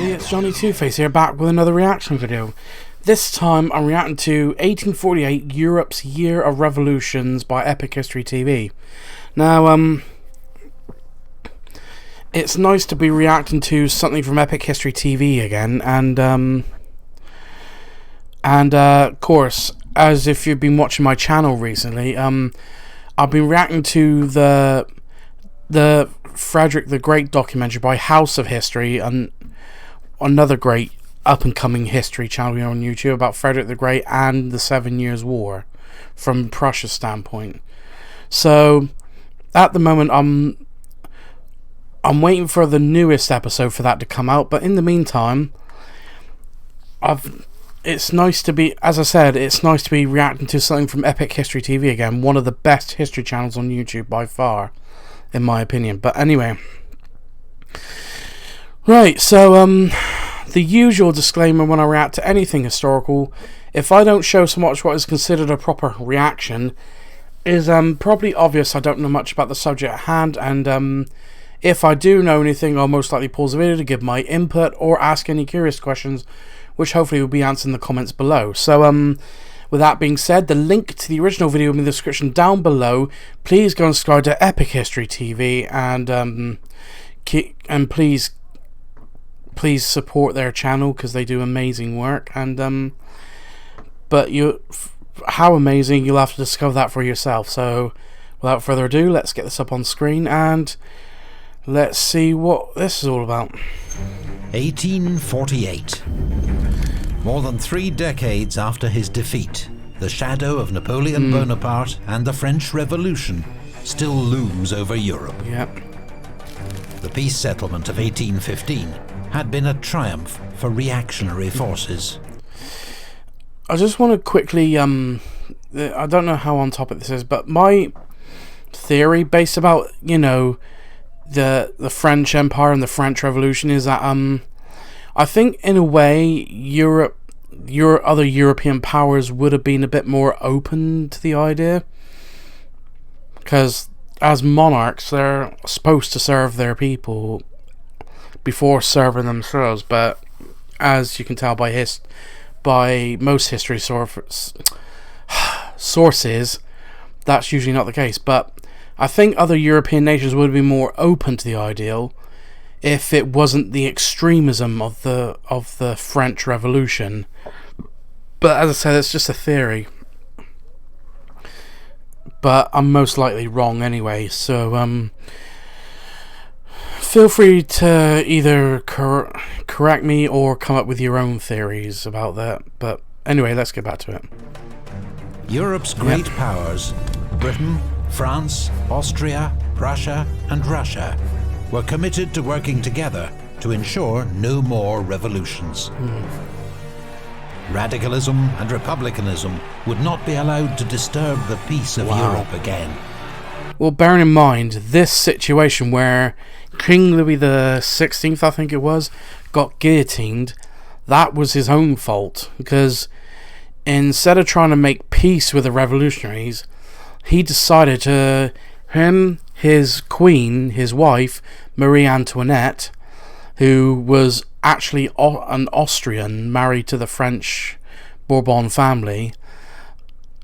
It's Johnny Two-Face here, back with another reaction video. This time I'm reacting to 1848 Europe's Year of Revolutions by Epic History TV. Now, it's nice to be reacting to something from Epic History TV again, and of course, as if you've been watching my channel recently, I've been reacting to the Frederick the Great documentary by House of History, and another great up-and-coming history channel here on YouTube about Frederick the Great and the 7 Years' War from Prussia's standpoint. So at the moment I'm waiting for the newest episode for that to come out, but in the meantime it's nice to be, as I said, it's nice to be reacting to something from Epic History TV again, one of the best history channels on YouTube by far, in my opinion. But anyway, right, so the usual disclaimer when I react to anything historical: if I don't show so much what is considered a proper reaction, is probably obvious I don't know much about the subject at hand, and if I do know anything, I'll most likely pause the video to give my input or ask any curious questions, which hopefully will be answered in the comments below. So with that being said, the link to the original video will be in the description down below. Please go and subscribe to Epic History TV, and please support their channel because they do amazing work. And but how amazing, you'll have to discover that for yourself. So without further ado, let's get this up on screen and let's see what this is all about. 1848. More than 3 decades after his defeat, the shadow of Napoleon Bonaparte and the French Revolution still looms over Europe. Yep. The peace settlement of 1815 had been a triumph for reactionary forces. I just want to quickly, I don't know how on topic this is, but my theory based about, you know, the French Empire and the French Revolution is that I think in a way your other European powers would have been a bit more open to the idea, because as monarchs they're supposed to serve their people before serving themselves, but as you can tell by most history sources, that's usually not the case. But I think other European nations would be more open to the ideal if it wasn't the extremism of the French Revolution. But as I said, it's just a theory, but I'm most likely wrong anyway. So feel free to either correct me or come up with your own theories about that. But anyway, let's get back to it. Europe's great powers, Britain, France, Austria, Prussia and Russia, were committed to working together to ensure no more revolutions. Radicalism and republicanism would not be allowed to disturb the peace of Europe again. Well, bearing in mind this situation where King Louis the 16th, I think it was, got guillotined, that was his own fault, because instead of trying to make peace with the revolutionaries, he decided to, his queen, his wife, Marie Antoinette, who was actually an Austrian married to the French Bourbon family,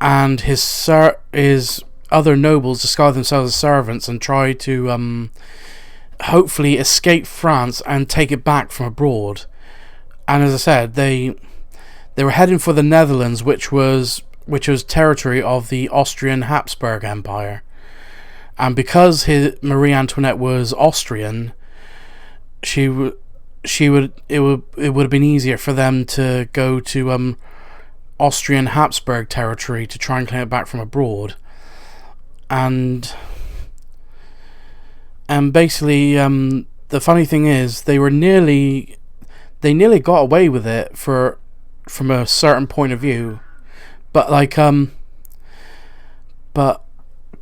and his other nobles disguised themselves as servants and tried to hopefully escape France and take it back from abroad. And as I said, they were heading for the Netherlands, which was territory of the Austrian Habsburg Empire. And because Marie Antoinette was Austrian, it would have been easier for them to go to Austrian Habsburg territory to try and claim it back from abroad. And basically, the funny thing is, they nearly got away with it from a certain point of view, but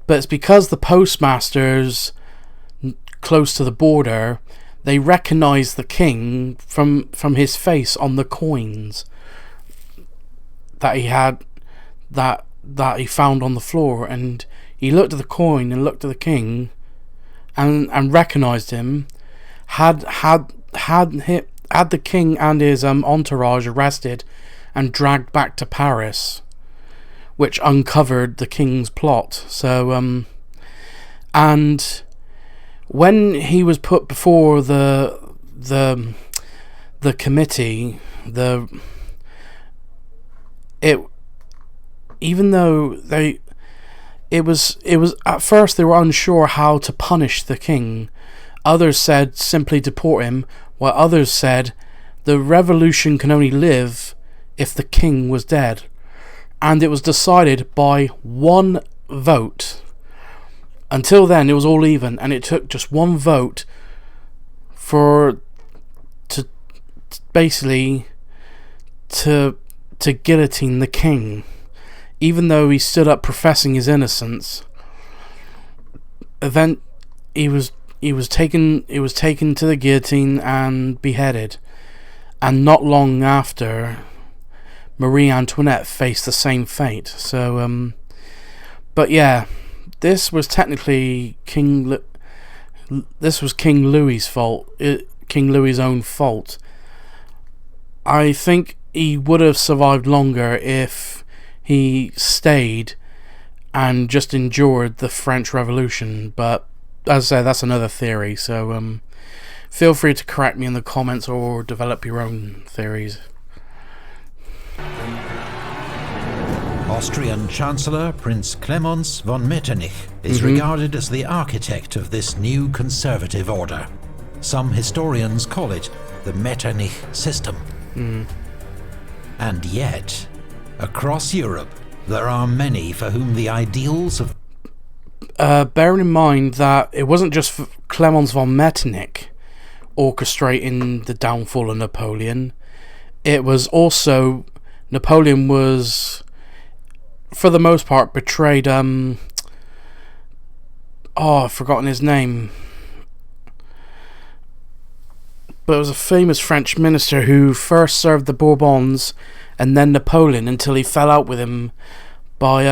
but it's because the postmasters close to the border, they recognized the king from his face on the coins that he had, that that he found on the floor, and he looked at the coin and looked at the king, and recognised him. Had the king and his entourage arrested and dragged back to Paris, which uncovered the king's plot. So and when he was put before the committee, even though it was at first they were unsure how to punish the king. Others said simply deport him, while others said the revolution can only live if the king was dead. And it was decided by one vote. Until then it was all even, and it took just one vote to basically guillotine the king, even though he stood up professing his innocence. He was taken to the guillotine and beheaded, and not long after, Marie Antoinette faced the same fate. So but yeah, this was technically King Louis's fault. King Louis's own fault. I think he would have survived longer if he stayed and just endured the French Revolution. But as I say, that's another theory. So feel free to correct me in the comments or develop your own theories. Austrian Chancellor Prince Clemens von Metternich is regarded as the architect of this new conservative order. Some historians call it the Metternich system. And yet, across Europe, there are many for whom the ideals of... bearing in mind that it wasn't just Clemens von Metternich orchestrating the downfall of Napoleon, it was also... Napoleon was, for the most part, betrayed... I've forgotten his name. But it was a famous French minister who first served the Bourbons and then Napoleon until he fell out with him by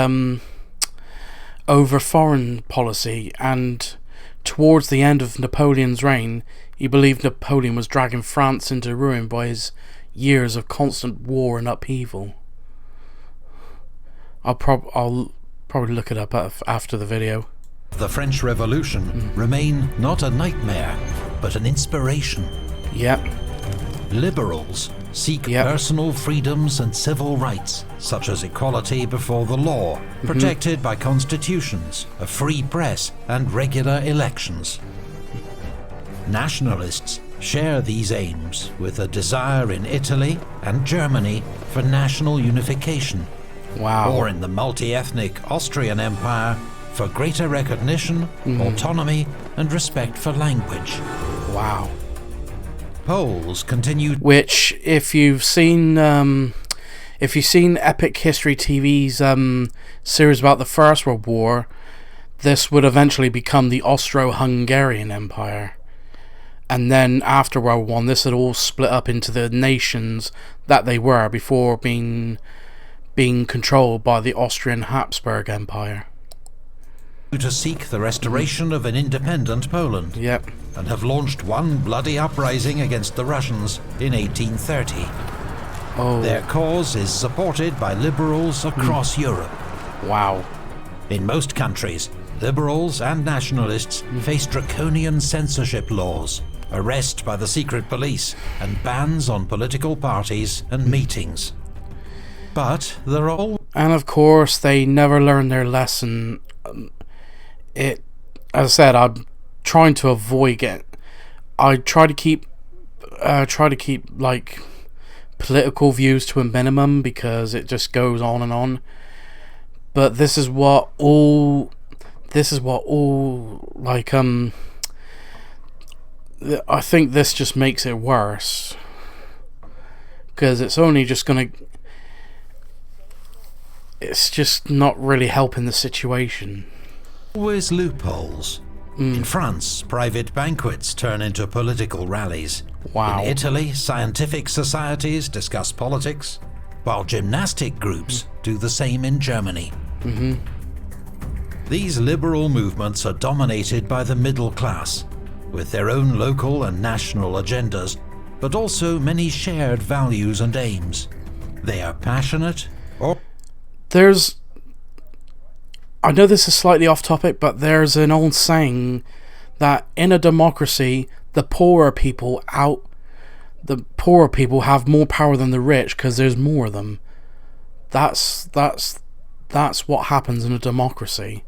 over foreign policy. And towards the end of Napoleon's reign, he believed Napoleon was dragging France into ruin by his years of constant war and upheaval. I'll probably look it up after the video. The French Revolution remain not a nightmare, but an inspiration. Yep. Liberals seek personal freedoms and civil rights, such as equality before the law, protected by constitutions, a free press, and regular elections. Nationalists share these aims with a desire in Italy and Germany for national unification, or in the multi-ethnic Austrian Empire for greater recognition, autonomy, and respect for language. Wow. Poles continued... Which, if you've seen Epic History TV's series about the First World War, this would eventually become the Austro-Hungarian Empire. And then after World War I, this had all split up into the nations that they were before being controlled by the Austrian Habsburg Empire. To seek the restoration of an independent Poland, and have launched one bloody uprising against the Russians in 1830. Their cause is supported by liberals across Europe. Wow. In most countries, liberals and nationalists face draconian censorship laws, arrest by the secret police, and bans on political parties and meetings. But there are all... And of course, they never learn their lesson. As I said, I'm trying to avoid it. I try to keep like political views to a minimum because it just goes on and on. But this is what all like I think this just makes it worse because it's only just gonna. It's just not really helping the situation. Always loopholes. In France, private banquets turn into political rallies. Wow. In Italy, scientific societies discuss politics, while gymnastic groups do the same in Germany. These liberal movements are dominated by the middle class, with their own local and national agendas, but also many shared values and aims. They are passionate or... I know this is slightly off topic, but there's an old saying that in a democracy, the poorer people have more power than the rich because there's more of them. That's what happens in a democracy.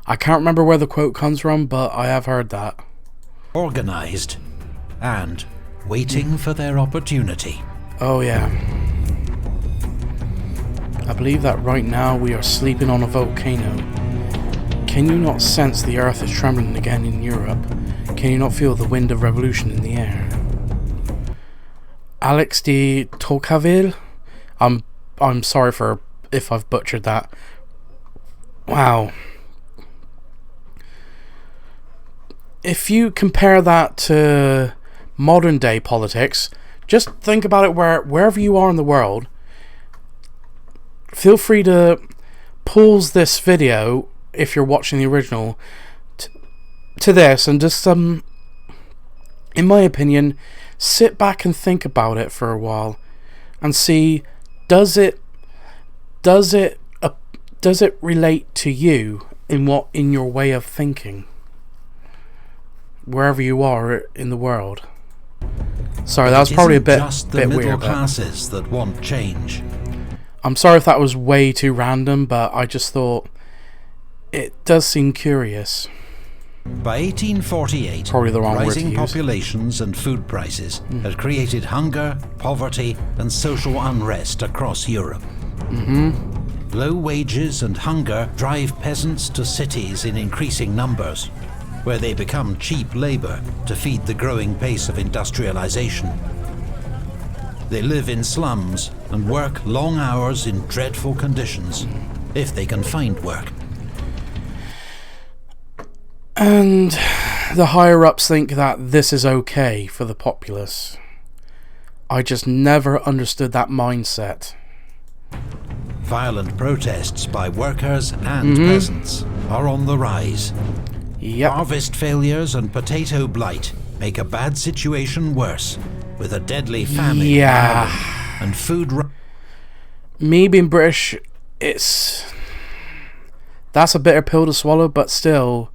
I can't remember where the quote comes from, but I have heard that. Organized and waiting for their opportunity. Oh yeah. I believe that right now we are sleeping on a volcano. Can you not sense the earth is trembling again in Europe? Can you not feel the wind of revolution in the air? Alex de Tocqueville? I'm sorry for if I've butchered that. Wow. If you compare that to modern day politics, just think about it wherever you are in the world. Feel free to pause this video if you're watching the original to this and just in my opinion, sit back and think about it for a while and see, does it relate to you in your way of thinking wherever you are in the world? Sorry, that was probably a bit just the middle weird. Classes that want change. I'm sorry if that was way too random, but I just thought it does seem curious. By 1848, Probably the wrong word to rising use. populations and food prices had created hunger, poverty, and social unrest across Europe. Low wages and hunger drive peasants to cities in increasing numbers, where they become cheap labor to feed the growing pace of industrialization. They live in slums and work long hours in dreadful conditions, if they can find work. And the higher-ups think that this is okay for the populace. I just never understood that mindset. Violent protests by workers and peasants are on the rise. Yep. Harvest failures and potato blight make a bad situation worse, with a deadly famine and food... Me being British, that's a bitter pill to swallow, but still,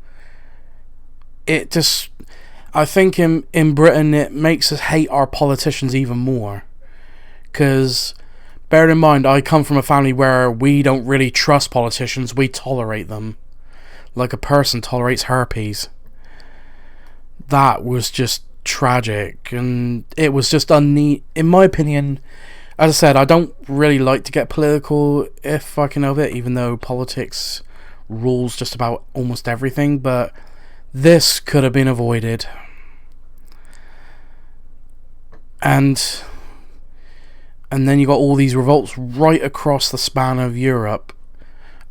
I think in Britain it makes us hate our politicians even more. Because, bear in mind, I come from a family where we don't really trust politicians, we tolerate them. Like a person tolerates herpes. That was just tragic, and it was just in my opinion. As I said, I don't really like to get political if I can help it, even though politics rules just about almost everything, but this could have been avoided. And then you got all these revolts right across the span of Europe.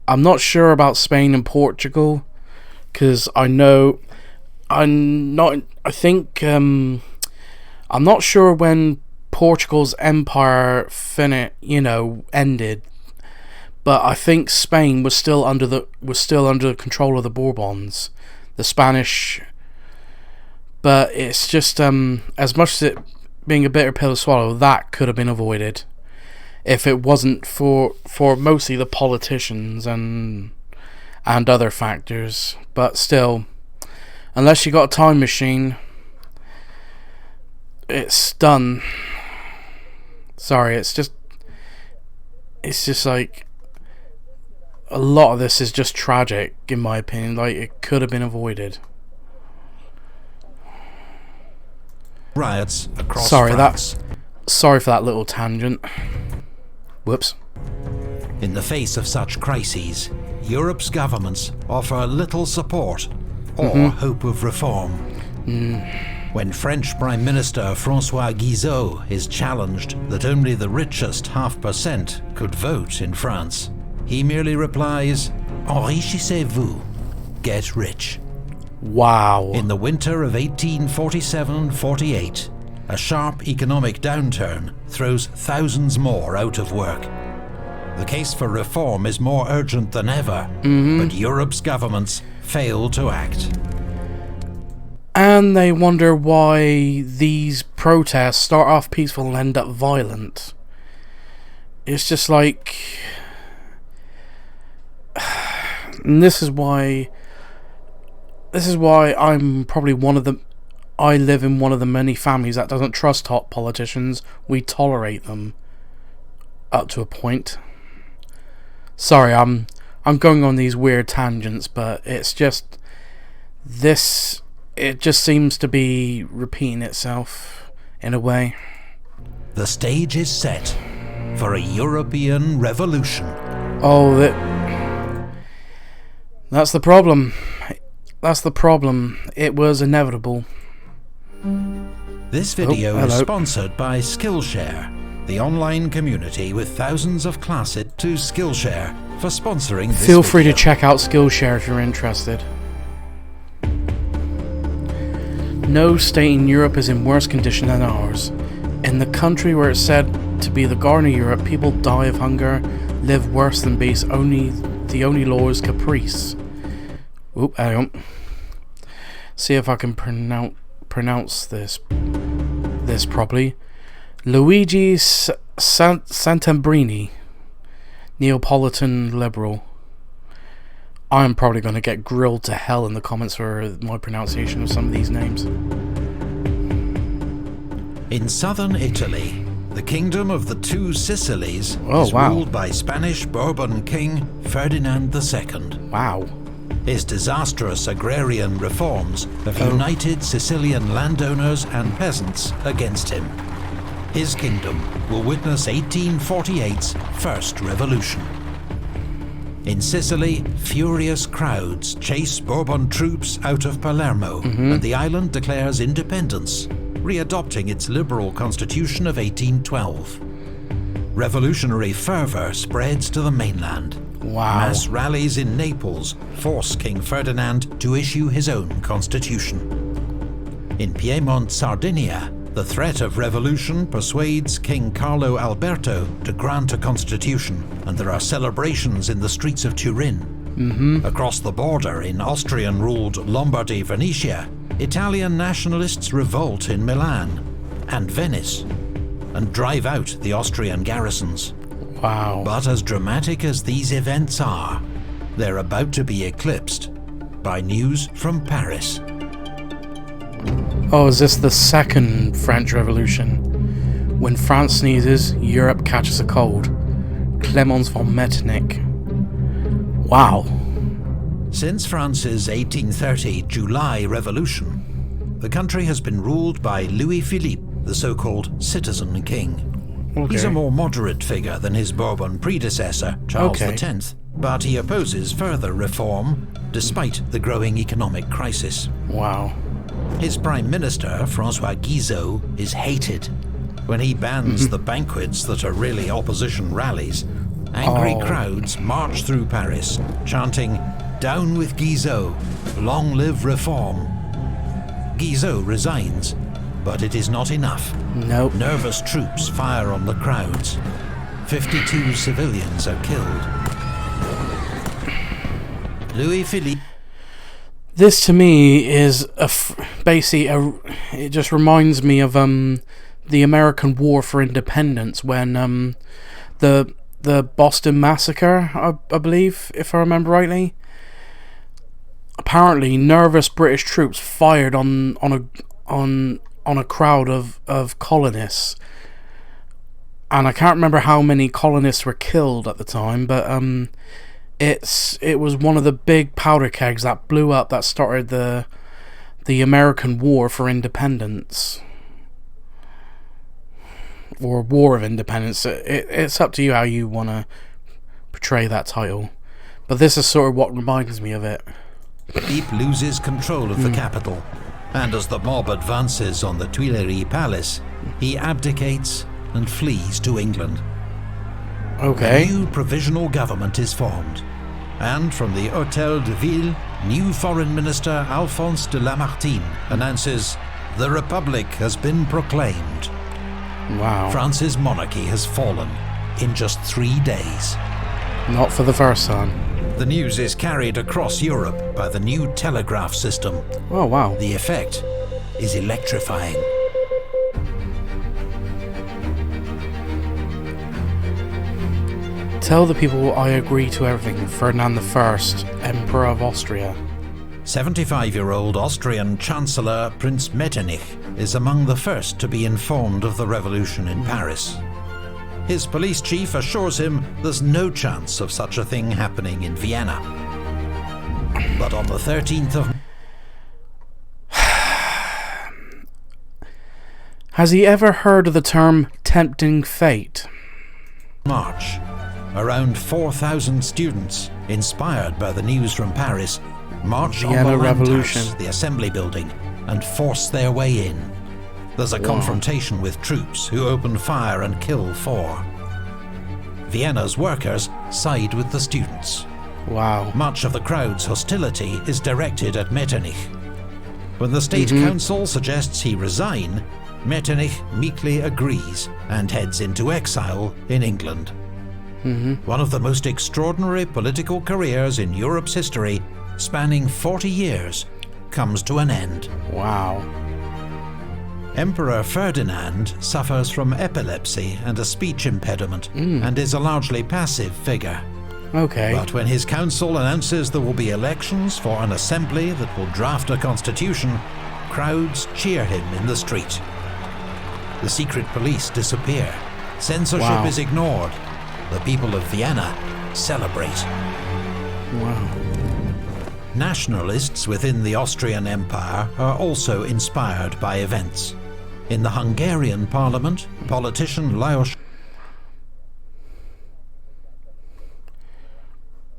I'm not sure about Spain and Portugal, because I'm not sure when Portugal's empire ended, but I think Spain was still under the control of the Bourbons, the Spanish. But it's just as much as it being a bitter pill to swallow, that could have been avoided if it wasn't for mostly the politicians and other factors. But still, unless you got a time machine, it's done. Sorry, it's just like a lot of this is just tragic in my opinion. Like, it could have been avoided. Riots across France. Sorry for that little tangent. Whoops. In the face of such crises, Europe's governments offer little support or hope of reform. When French Prime Minister François Guizot is challenged that only the richest 0.5% could vote in France, he merely replies, "Enrichissez-vous, get rich." Wow. In the winter of 1847-48, a sharp economic downturn throws thousands more out of work. The case for reform is more urgent than ever, but Europe's governments fail to act. And they wonder why these protests start off peaceful and end up violent. It's just like... And this is why I'm probably one of the... I live in one of the many families that doesn't trust top politicians. We tolerate them. Up to a point. Sorry, I'm going on these weird tangents, but it's just... This... It just seems to be repeating itself, in a way. The stage is set for a European revolution. Oh, that's the problem. That's the problem. It was inevitable. This video is sponsored by Skillshare, the online community with thousands of classes to Skillshare for sponsoring this Feel free video. to check out Skillshare if you're interested. No state in Europe is in worse condition than ours. In the country where it's said to be the Garden of Europe, people die of hunger, live worse than beasts. The only law is caprice. Oop, hang on. See if I can pronounce this properly. Luigi Santambrini, Neapolitan liberal. I'm probably going to get grilled to hell in the comments for my pronunciation of some of these names. In southern Italy, the kingdom of the two Sicilies is wow. ruled by Spanish Bourbon King Ferdinand II. Wow. His disastrous agrarian reforms have united Sicilian landowners and peasants against him. His kingdom will witness 1848's first revolution. In Sicily, furious crowds chase Bourbon troops out of Palermo, and the island declares independence, readopting its liberal constitution of 1812. Revolutionary fervour spreads to the mainland. Wow. Mass rallies in Naples force King Ferdinand to issue his own constitution. In Piedmont, Sardinia, the threat of revolution persuades King Carlo Alberto to grant a constitution, and there are celebrations in the streets of Turin. Across the border in Austrian-ruled Lombardy-Venetia, Italian nationalists revolt in Milan and Venice, and drive out the Austrian garrisons. Wow. But as dramatic as these events are, they're about to be eclipsed by news from Paris. Oh, is this the second French Revolution? When France sneezes, Europe catches a cold. Clemens von Metternich. Wow. Since France's 1830 July Revolution, the country has been ruled by Louis Philippe, the so-called Citizen King. Okay. He's a more moderate figure than his Bourbon predecessor, Charles X, but he opposes further reform despite the growing economic crisis. Wow. His Prime Minister, François Guizot, is hated. When he bans the banquets that are really opposition rallies, angry crowds march through Paris, chanting, "Down with Guizot, long live reform." Guizot resigns, but it is not enough. Nope. Nervous troops fire on the crowds. 52 civilians are killed. Louis Philippe. This to me is it just reminds me of the American War for Independence when the Boston Massacre, I believe, if I remember rightly. Apparently, nervous British troops fired on a crowd of colonists, and I can't remember how many colonists were killed at the time, but it was one of the big powder kegs that blew up that started the American War for Independence, or War of Independence. It's up to you how you want to portray that title, but this is sort of what reminds me of it. Philippe loses control of the capital, and as the mob advances on the Tuileries Palace, he abdicates and flees to England. Okay. A new provisional government is formed, and from the Hôtel de Ville, new Foreign Minister Alphonse de Lamartine announces, "The Republic has been proclaimed." Wow. France's monarchy has fallen in just 3 days. Not for the first time. The news is carried across Europe by the new telegraph system. Oh, wow. The effect is electrifying. Tell the people I agree to everything, Ferdinand I, Emperor of Austria. 75-year-old Austrian Chancellor Prince Metternich is among the first to be informed of the revolution in Paris. His police chief assures him there's no chance of such a thing happening in Vienna. But on the 13th of... Has he ever heard of the term tempting fate? March, around 4,000 students, inspired by the news from Paris, march on Vienna the Revolution, Landhaus, the assembly building, and force their way in. There's a confrontation with troops who open fire and kill 4. Vienna's workers side with the students. Wow. Much of the crowd's hostility is directed at Metternich. When the state council suggests he resign, Metternich meekly agrees and heads into exile in England. One of the most extraordinary political careers in Europe's history, spanning 40 years, comes to an end. Wow. Emperor Ferdinand suffers from epilepsy and a speech impediment, and is a largely passive figure. Okay. But when his council announces there will be elections for an assembly that will draft a constitution, crowds cheer him in the street. The secret police disappear. Censorship is ignored. The people of Vienna celebrate. Wow. Nationalists within the Austrian Empire are also inspired by events. In the Hungarian parliament, politician Lajos...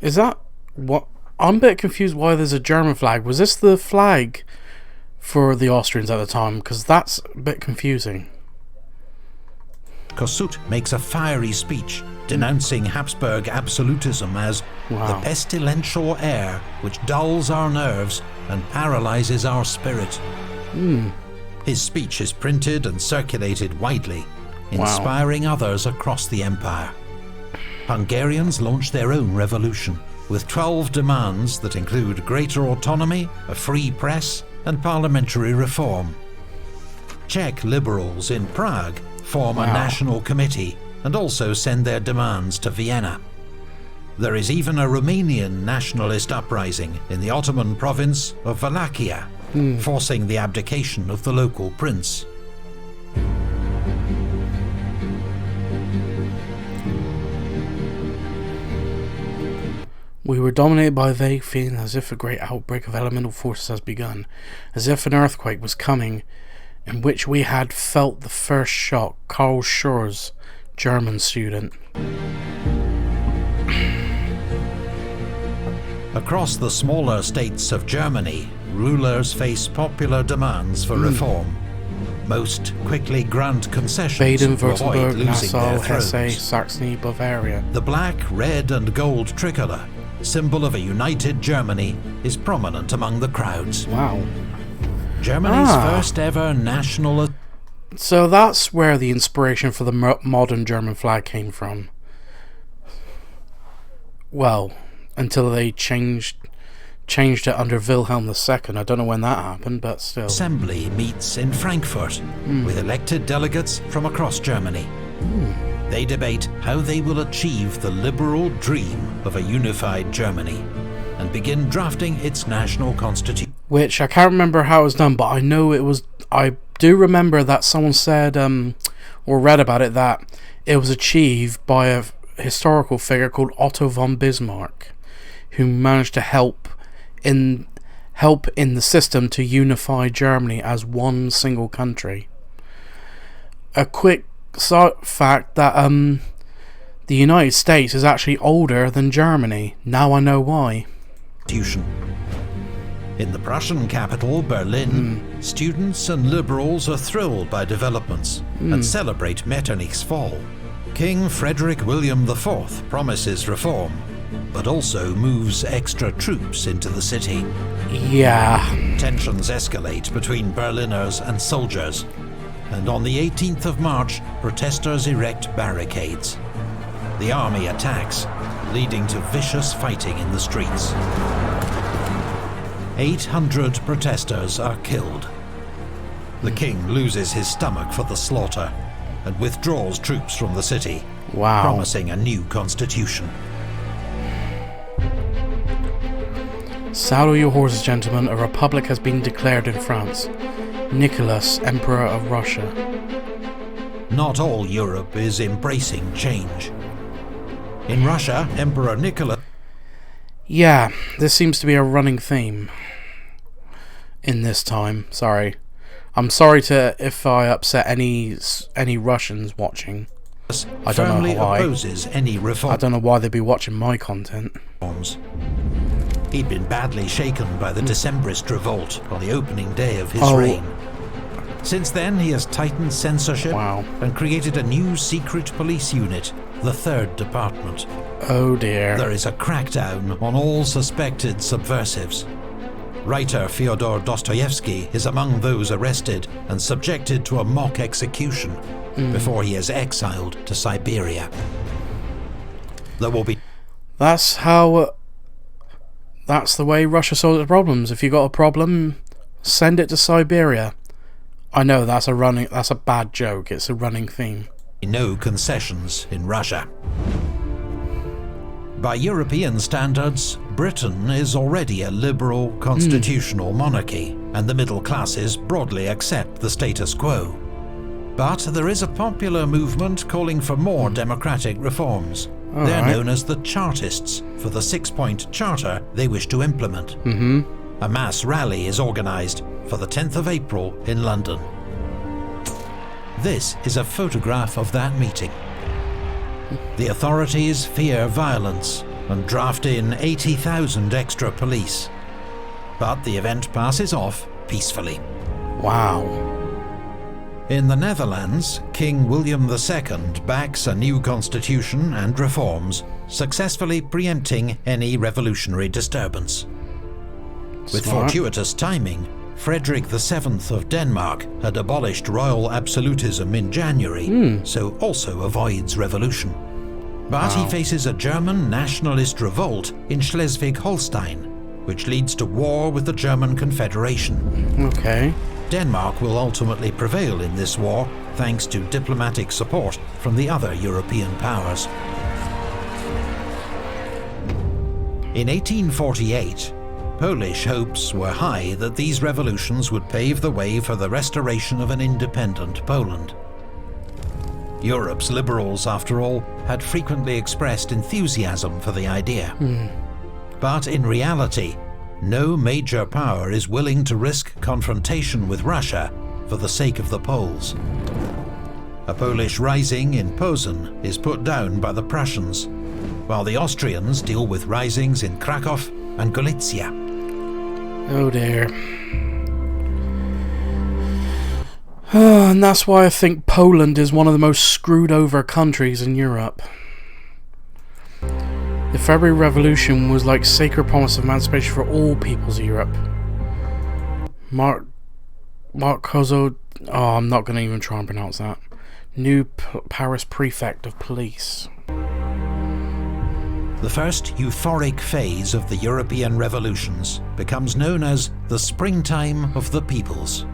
Is that what? I'm a bit confused why there's a German flag. Was this the flag for the Austrians at the time? Because that's a bit confusing. Kossuth makes a fiery speech denouncing Habsburg absolutism as the pestilential air which dulls our nerves and paralyzes our spirit. His speech is printed and circulated widely, inspiring others across the empire. Hungarians launched their own revolution, with 12 demands that include greater autonomy, a free press, and parliamentary reform. Czech liberals in Prague form a national committee and also send their demands to Vienna. There is even a Romanian nationalist uprising in the Ottoman province of Wallachia, forcing the abdication of the local prince. We were dominated by a vague feeling as if a great outbreak of elemental forces has begun, as if an earthquake was coming, in which we had felt the first shock. Karl Schurz, German student. Across the smaller states of Germany, rulers face popular demands for reform. Most quickly grant concessions Baden, to avoid Württemberg, losing Nassau, their thrones. Hesse, Saxony, Bavaria. The black, red and gold tricolour, symbol of a united Germany, is prominent among the crowds. Wow. Germany's first ever national... So that's where the inspiration for the modern German flag came from. Well, until they changed it under Wilhelm II. I don't know when that happened, but still. Assembly meets in Frankfurt with elected delegates from across Germany. They debate how they will achieve the liberal dream of a unified Germany and begin drafting its national constitution. Which I can't remember how it was done, but I know it was. I do remember that someone said, or read about it, that it was achieved by a historical figure called Otto von Bismarck, who managed to help in the system to unify Germany as one single country. A quick fact that the United States is actually older than Germany. Now I know why. In the Prussian capital, Berlin, students and liberals are thrilled by developments and celebrate Metternich's fall. King Frederick William IV promises reform, but also moves extra troops into the city. Yeah. Tensions escalate between Berliners and soldiers, and on the 18th of March, protesters erect barricades. The army attacks, leading to vicious fighting in the streets. 800 protesters are killed. The king loses his stomach for the slaughter and withdraws troops from the city, promising a new constitution. Saddle your horses, gentlemen. A republic has been declared in France. Nicholas, Emperor of Russia. Not all Europe is embracing change. In Russia, Emperor Nicholas... Yeah, this seems to be a running theme in this time. Sorry. I'm sorry if I upset any Russians watching. I don't know why. Opposes any reform. I don't know why they'd be watching my content. He'd been badly shaken by the Decembrist revolt on the opening day of his reign. Since then, he has tightened censorship and created a new secret police unit, the Third Department. Oh dear. There is a crackdown on all suspected subversives. Writer Fyodor Dostoevsky is among those arrested and subjected to a mock execution before he is exiled to Siberia. There will be... That's the way Russia solves its problems. If you got a problem, send it to Siberia. I know that's a bad joke. It's a running theme. No concessions in Russia. By European standards, Britain is already a liberal constitutional monarchy, and the middle classes broadly accept the status quo. But there is a popular movement calling for more democratic reforms. They're known as the Chartists, for the 6-point charter they wish to implement. A mass rally is organised for the 10th of April in London. This is a photograph of that meeting. The authorities fear violence and draft in 80,000 extra police. But the event passes off peacefully. Wow. In the Netherlands, King William II backs a new constitution and reforms, successfully preempting any revolutionary disturbance. With fortuitous timing, Frederick VII of Denmark had abolished royal absolutism in January, so also avoids revolution. But he faces a German nationalist revolt in Schleswig-Holstein, which leads to war with the German Confederation. Okay. Denmark will ultimately prevail in this war, thanks to diplomatic support from the other European powers. In 1848, Polish hopes were high that these revolutions would pave the way for the restoration of an independent Poland. Europe's liberals, after all, had frequently expressed enthusiasm for the idea. But in reality, no major power is willing to risk confrontation with Russia for the sake of the Poles. A Polish rising in Posen is put down by the Prussians, while the Austrians deal with risings in Krakow and Galicia. Oh dear. And that's why I think Poland is one of the most screwed over countries in Europe. The February Revolution was like sacred promise of emancipation for all peoples of Europe. Mark Kozo... Oh, I'm not going to even try and pronounce that. New Paris Prefect of Police. The first euphoric phase of the European revolutions becomes known as the springtime of the peoples.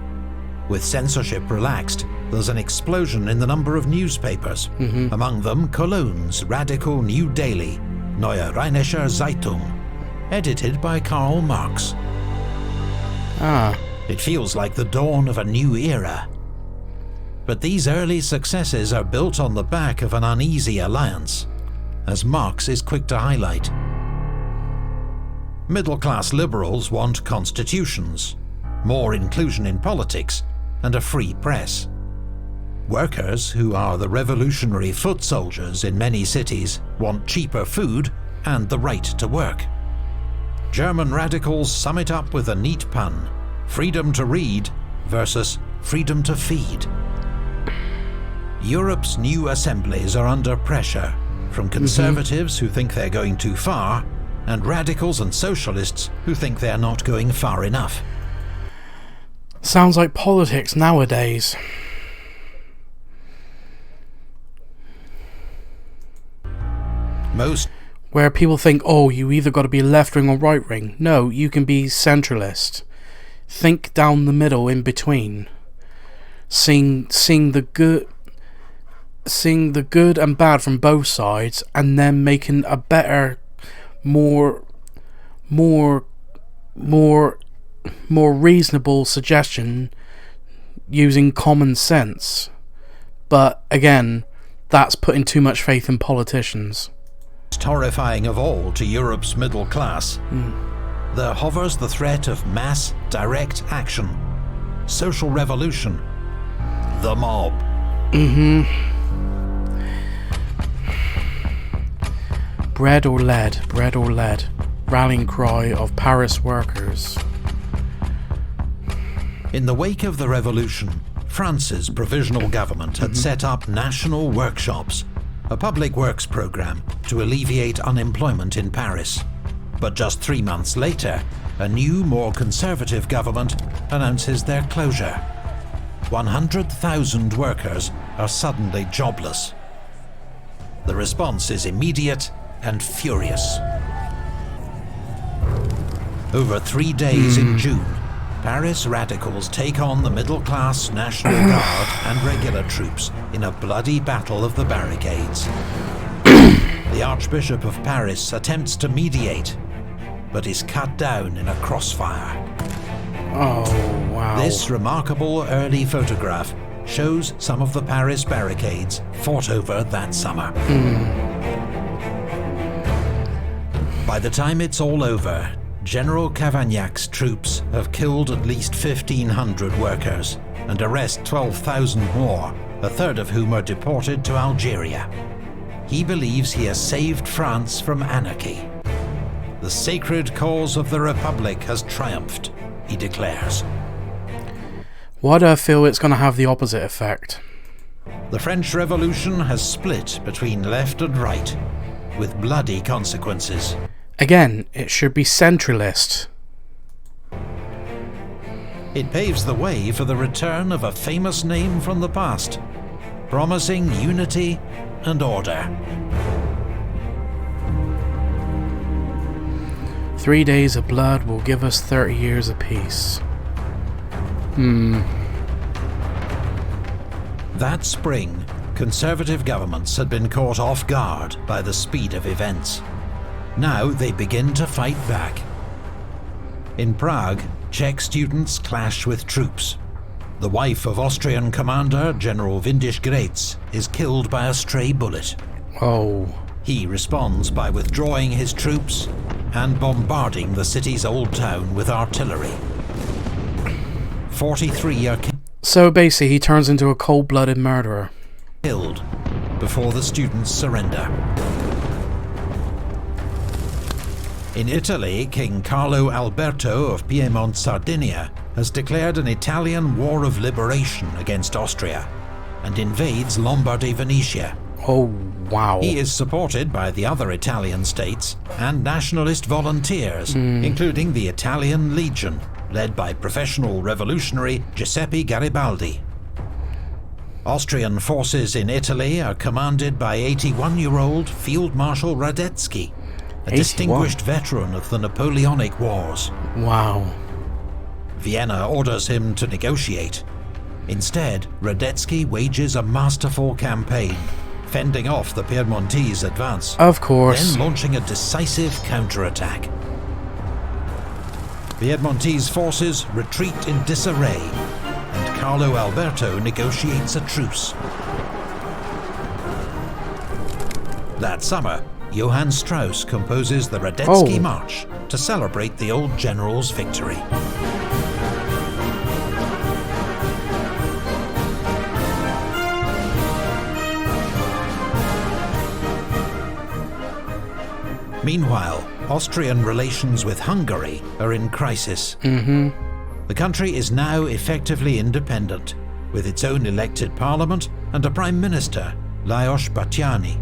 With censorship relaxed, there's an explosion in the number of newspapers, among them Cologne's radical new daily, Neue Rheinische Zeitung, edited by Karl Marx. It feels like the dawn of a new era. But these early successes are built on the back of an uneasy alliance, as Marx is quick to highlight. Middle-class liberals want constitutions, more inclusion in politics, and a free press. Workers, who are the revolutionary foot soldiers in many cities, want cheaper food and the right to work. German radicals sum it up with a neat pun: freedom to read versus freedom to feed. Europe's new assemblies are under pressure from conservatives who think they're going too far, and radicals and socialists who think they're not going far enough. Sounds like politics nowadays. where people think, oh, you either got to be left wing or right wing. No, you can be centralist. Think down the middle, in between. Seeing the good and bad from both sides, and then making a better, more reasonable suggestion using common sense. But again, that's putting too much faith in politicians. Horrifying of all to Europe's middle class, there hovers the threat of mass, direct action, social revolution, the mob. Bread or lead, rallying cry of Paris workers. In the wake of the revolution, France's provisional government had set up national workshops, a public works program to alleviate unemployment in Paris. But just 3 months later, a new, more conservative government announces their closure. 100,000 workers are suddenly jobless. The response is immediate and furious. Over 3 days in June, Paris radicals take on the middle-class National Guard and regular troops in a bloody battle of the barricades. The Archbishop of Paris attempts to mediate, but is cut down in a crossfire. Oh, wow. This remarkable early photograph shows some of the Paris barricades fought over that summer. By the time it's all over, General Cavaignac's troops have killed at least 1,500 workers and arrest 12,000 more, a third of whom are deported to Algeria. He believes he has saved France from anarchy. The sacred cause of the Republic has triumphed, he declares. Why do I feel it's going to have the opposite effect? The French Revolution has split between left and right, with bloody consequences. Again, it should be centralist. It paves the way for the return of a famous name from the past, promising unity and order. 3 days of blood will give us 30 years of peace. That spring, conservative governments had been caught off guard by the speed of events. Now they begin to fight back. In Prague, Czech students clash with troops. The wife of Austrian commander General Windisch-Graetz is killed by a stray bullet. Oh. He responds by withdrawing his troops and bombarding the city's old town with artillery. 43 are So basically he turns into a cold-blooded murderer. Killed before the students surrender. In Italy, King Carlo Alberto of Piedmont, Sardinia, has declared an Italian war of liberation against Austria and invades Lombardy Venetia. Oh, wow. He is supported by the other Italian states and nationalist volunteers, including the Italian Legion, led by professional revolutionary Giuseppe Garibaldi. Austrian forces in Italy are commanded by 81-year-old Field Marshal Radetzky, a distinguished veteran of the Napoleonic Wars. Wow. Vienna orders him to negotiate. Instead, Radetzky wages a masterful campaign, fending off the Piedmontese advance. Of course. Then launching a decisive counterattack. Piedmontese forces retreat in disarray, and Carlo Alberto negotiates a truce. That summer, Johann Strauss composes the Radetzky March to celebrate the old general's victory. Meanwhile, Austrian relations with Hungary are in crisis. The country is now effectively independent, with its own elected parliament and a prime minister, Lajos Batthyány.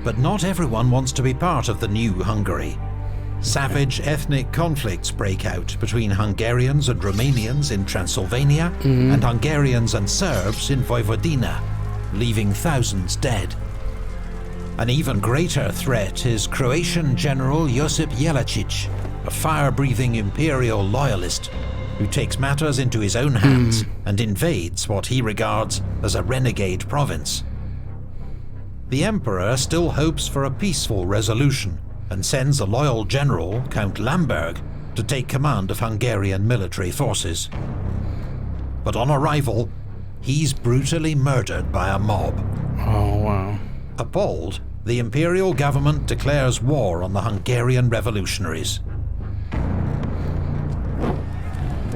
But not everyone wants to be part of the new Hungary. Savage ethnic conflicts break out between Hungarians and Romanians in Transylvania and Hungarians and Serbs in Vojvodina, leaving thousands dead. An even greater threat is Croatian General Josip Jelačić, a fire-breathing imperial loyalist who takes matters into his own hands and invades what he regards as a renegade province. The Emperor still hopes for a peaceful resolution and sends a loyal general, Count Lamberg, to take command of Hungarian military forces. But on arrival, he's brutally murdered by a mob. Oh, wow. Appalled, the imperial government declares war on the Hungarian revolutionaries.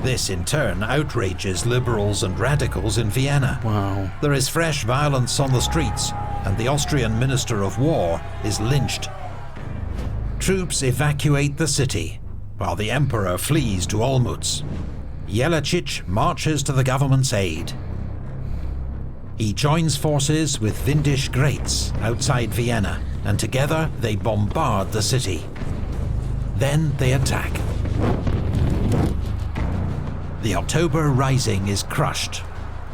This in turn outrages liberals and radicals in Vienna. Wow. There is fresh violence on the streets, and the Austrian Minister of War is lynched. Troops evacuate the city, while the Emperor flees to Olmütz. Jelačić marches to the government's aid. He joins forces with Windisch Graetz outside Vienna, and together they bombard the city. Then they attack. The October Rising is crushed,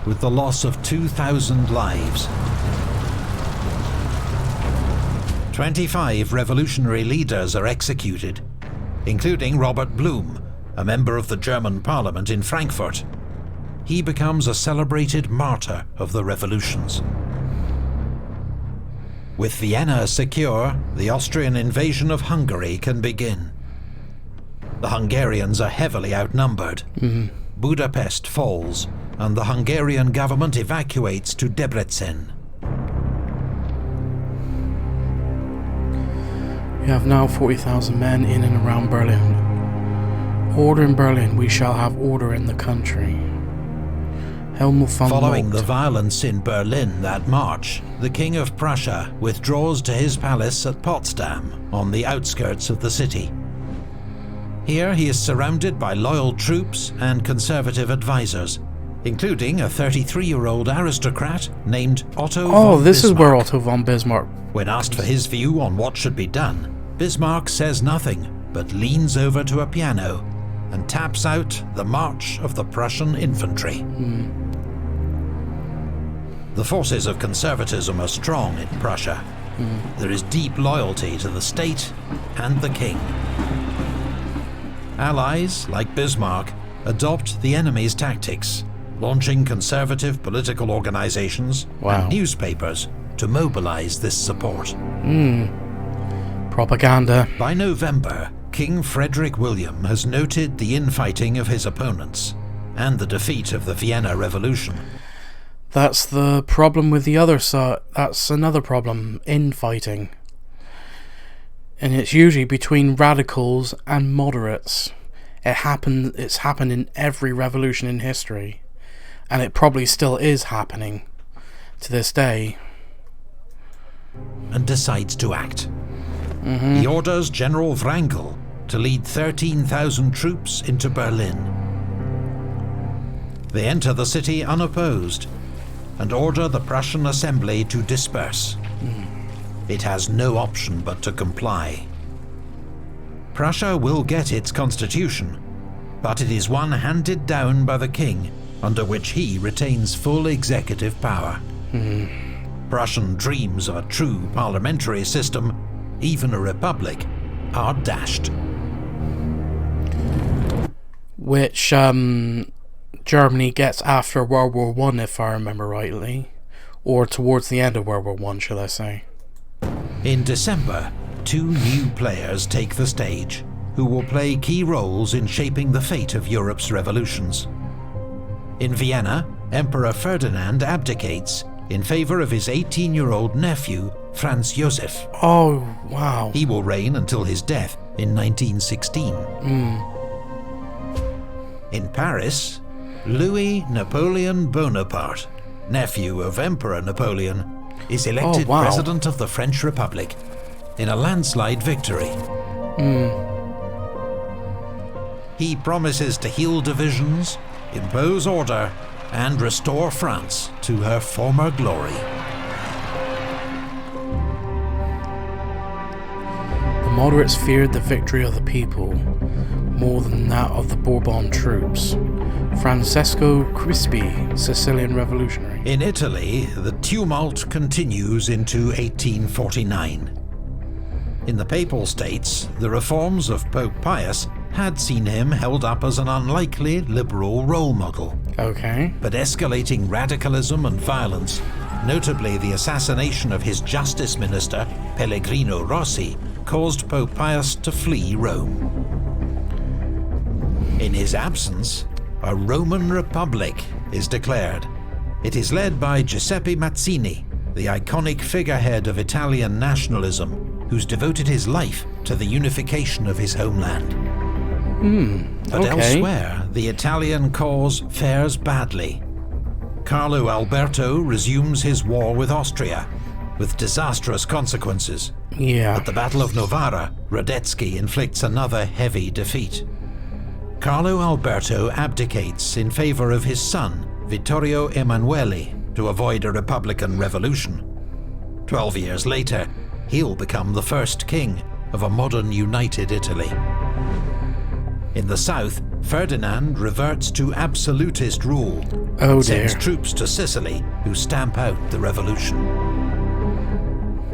with the loss of 2,000 lives. 25 revolutionary leaders are executed, including Robert Blum, a member of the German parliament in Frankfurt. He becomes a celebrated martyr of the revolutions. With Vienna secure, the Austrian invasion of Hungary can begin. The Hungarians are heavily outnumbered. Budapest falls, and the Hungarian government evacuates to Debrecen. We have now 40,000 men in and around Berlin. Order in Berlin, we shall have order in the country. Helmut von Following Moltke. the violence in Berlin that March, the King of Prussia withdraws to his palace at Potsdam, on the outskirts of the city. Here he is surrounded by loyal troops and conservative advisors, including a 33-year-old aristocrat named Otto von Bismarck. Oh, this is where Otto von Bismarck. When asked for his view on what should be done, Bismarck says nothing, but leans over to a piano and taps out the March of the Prussian Infantry. The forces of conservatism are strong in Prussia. There is deep loyalty to the state and the king. Allies, like Bismarck, adopt the enemy's tactics, launching conservative political organizations and newspapers to mobilize this support. Propaganda. By November, King Frederick William has noted the infighting of his opponents and the defeat of the Vienna Revolution. That's the problem with the other side. That's another problem, infighting. And it's usually between radicals and moderates. It's happened in every revolution in history. And it probably still is happening to this day. And decides to act. He orders General Wrangel to lead 13,000 troops into Berlin. They enter the city unopposed and order the Prussian assembly to disperse. It has no option but to comply. Prussia will get its constitution, but it is one handed down by the king, under which he retains full executive power. Prussian dreams of a true parliamentary system, even a republic, are dashed. Which Germany gets after World War I, if I remember rightly. Or towards the end of World War I, shall I say. In December, 2 new players take the stage, who will play key roles in shaping the fate of Europe's revolutions. In Vienna, Emperor Ferdinand abdicates in favor of his 18-year-old nephew, Franz Josef. Oh, wow. He will reign until his death in 1916. In Paris, Louis Napoleon Bonaparte, nephew of Emperor Napoleon, is elected President of the French Republic in a landslide victory. He promises to heal divisions, impose order, and restore France to her former glory. The moderates feared the victory of the people more than that of the Bourbon troops. Francesco Crispi, Sicilian revolutionary. In Italy, the tumult continues into 1849. In the Papal States, the reforms of Pope Pius had seen him held up as an unlikely liberal role model. Okay. But escalating radicalism and violence, notably the assassination of his justice minister, Pellegrino Rossi, caused Pope Pius to flee Rome. In his absence, a Roman Republic is declared. It is led by Giuseppe Mazzini, the iconic figurehead of Italian nationalism, who's devoted his life to the unification of his homeland. But elsewhere, the Italian cause fares badly. Carlo Alberto resumes his war with Austria, with disastrous consequences. Yeah. At the Battle of Novara, Radetzky inflicts another heavy defeat. Carlo Alberto abdicates in favor of his son, Vittorio Emanuele, to avoid a republican revolution. 12 years later, he'll become the first king of a modern united Italy. In the south, Ferdinand reverts to absolutist rule, sends troops to Sicily who stamp out the revolution.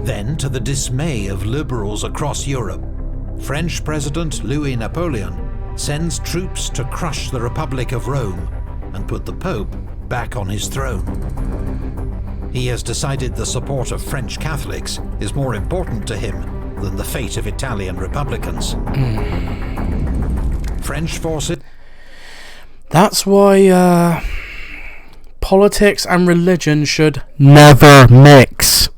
Then, to the dismay of liberals across Europe, French President Louis Napoleon sends troops to crush the Republic of Rome and put the Pope back on his throne. He has decided the support of French Catholics is more important to him than the fate of Italian Republicans. French forces... That's why politics and religion should never mix.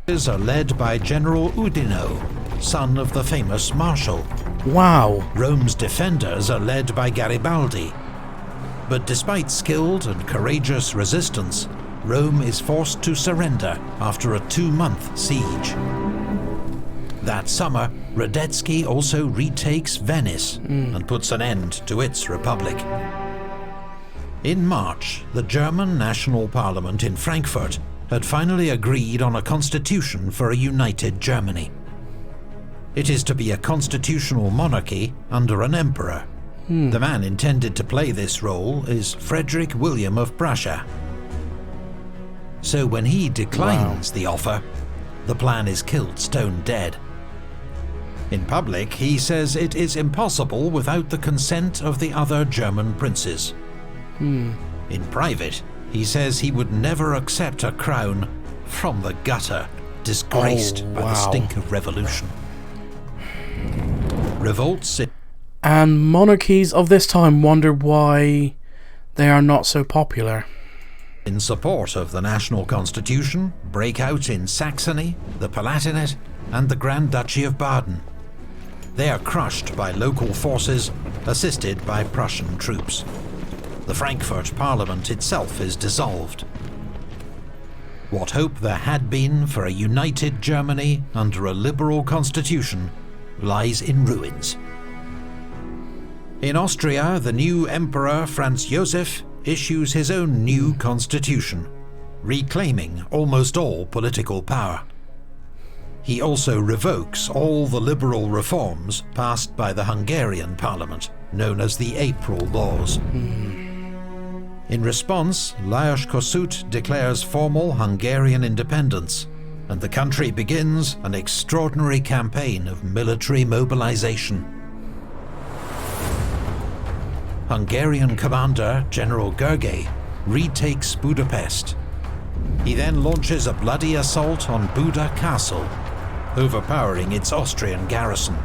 ...are led by General Oudinot, son of the famous Marshal. Wow. Rome's defenders are led by Garibaldi. But despite skilled and courageous resistance, Rome is forced to surrender after a 2-month siege. That summer, Radetzky also retakes Venice and puts an end to its republic. In March, the German National Parliament in Frankfurt had finally agreed on a constitution for a united Germany. It is to be a constitutional monarchy under an emperor. The man intended to play this role is Frederick William of Prussia. So when he declines the offer, the plan is killed stone dead. In public, he says it is impossible without the consent of the other German princes. In private, he says he would never accept a crown from the gutter, disgraced by the stink of revolution. Revolts and monarchies of this time wonder why they are not so popular. In support of the national constitution break out in Saxony, the Palatinate, and the Grand Duchy of Baden. They are crushed by local forces, assisted by Prussian troops. The Frankfurt Parliament itself is dissolved. What hope there had been for a united Germany under a liberal constitution lies in ruins. In Austria, the new Emperor Franz Joseph issues his own new constitution, reclaiming almost all political power. He also revokes all the liberal reforms passed by the Hungarian parliament, known as the April Laws. In response, Lajos Kossuth declares formal Hungarian independence, and the country begins an extraordinary campaign of military mobilization. Hungarian commander General Gergely retakes Budapest. He then launches a bloody assault on Buda Castle, overpowering its Austrian garrison.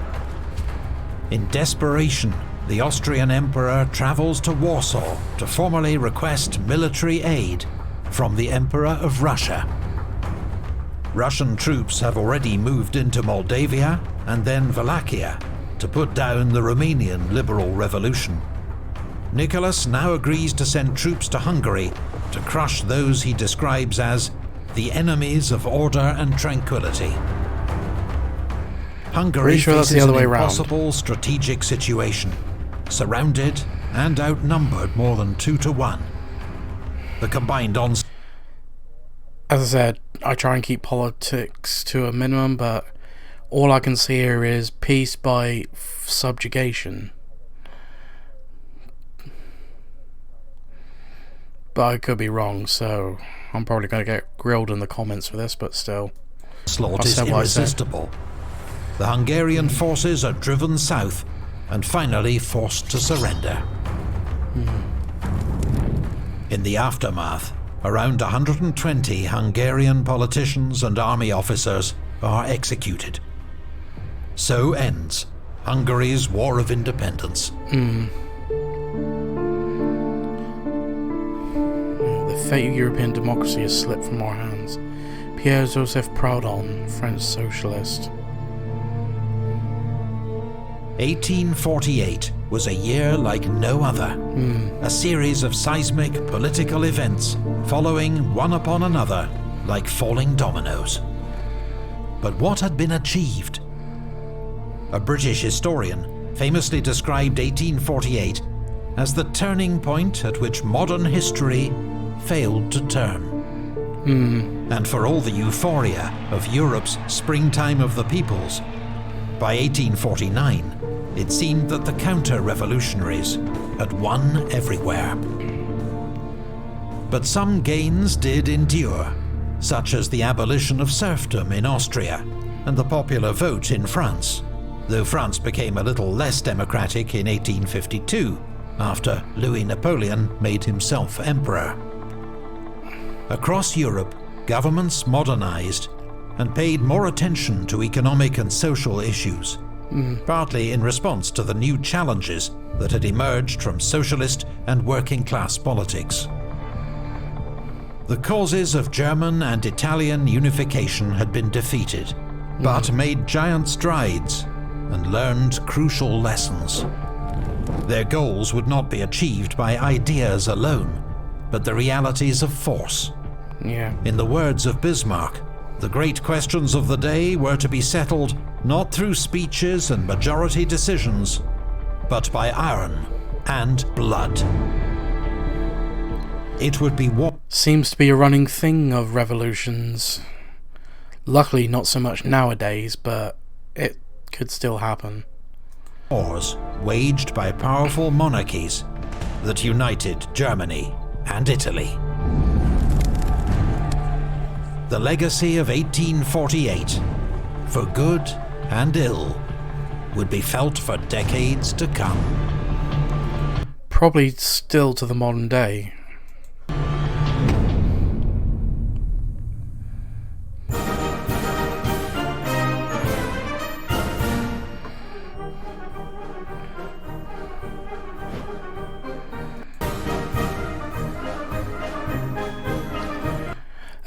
In desperation, the Austrian Emperor travels to Warsaw to formally request military aid from the Emperor of Russia. Russian troops have already moved into Moldavia and then Wallachia to put down the Romanian liberal revolution. Nicholas now agrees to send troops to Hungary to crush those he describes as the enemies of order and tranquility. Hungary faces an impossible strategic situation, surrounded and outnumbered more than 2-1. The combined onslaught... As I said, I try and keep politics to a minimum, but all I can see here is peace by subjugation. but I could be wrong, so I'm probably going to get grilled in the comments for this, but still. Slaughter is irresistible. The Hungarian forces are driven south and finally forced to surrender. In the aftermath, around 120 Hungarian politicians and army officers are executed. So ends Hungary's War of Independence. The fate of European democracy has slipped from our hands. Pierre-Joseph Proudhon, French socialist. 1848 was a year like no other. A series of seismic political events following one upon another like falling dominoes. But what had been achieved? A British historian famously described 1848 as the turning point at which modern history failed to turn. And for all the euphoria of Europe's springtime of the peoples, by 1849, it seemed that the counter-revolutionaries had won everywhere. But some gains did endure, such as the abolition of serfdom in Austria and the popular vote in France, though France became a little less democratic in 1852, after Louis Napoleon made himself emperor. Across Europe, governments modernized and paid more attention to economic and social issues, partly in response to the new challenges that had emerged from socialist and working-class politics. The causes of German and Italian unification had been defeated, but made giant strides and learned crucial lessons. Their goals would not be achieved by ideas alone, but the realities of force. In the words of Bismarck, the great questions of the day were to be settled not through speeches and majority decisions, but by iron and blood. It would be war. Seems to be a running thing of revolutions. Luckily not so much nowadays, but it could still happen. Wars waged by powerful monarchies that united Germany and Italy. The legacy of 1848, for good and ill, would be felt for decades to come. Probably still to the modern day.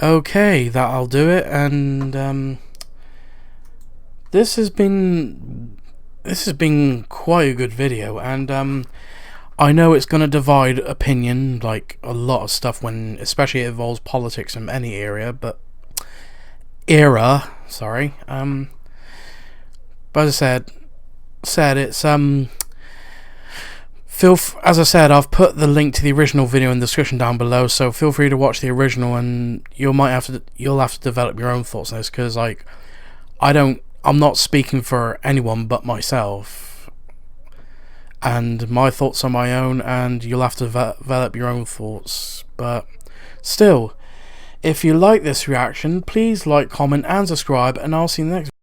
Okay, that'll do it, and this has been quite a good video, and I know it's going to divide opinion, like a lot of stuff, when especially it involves politics in any area, but sorry. But as I said it's as I said, I've put the link to the original video in the description down below, so feel free to watch the original, and you'll have to develop your own thoughts on this, because like I'm not speaking for anyone but myself, and my thoughts are my own, and you'll have to develop your own thoughts. But still, if you like this reaction, please like, comment and subscribe, and I'll see you in the next video.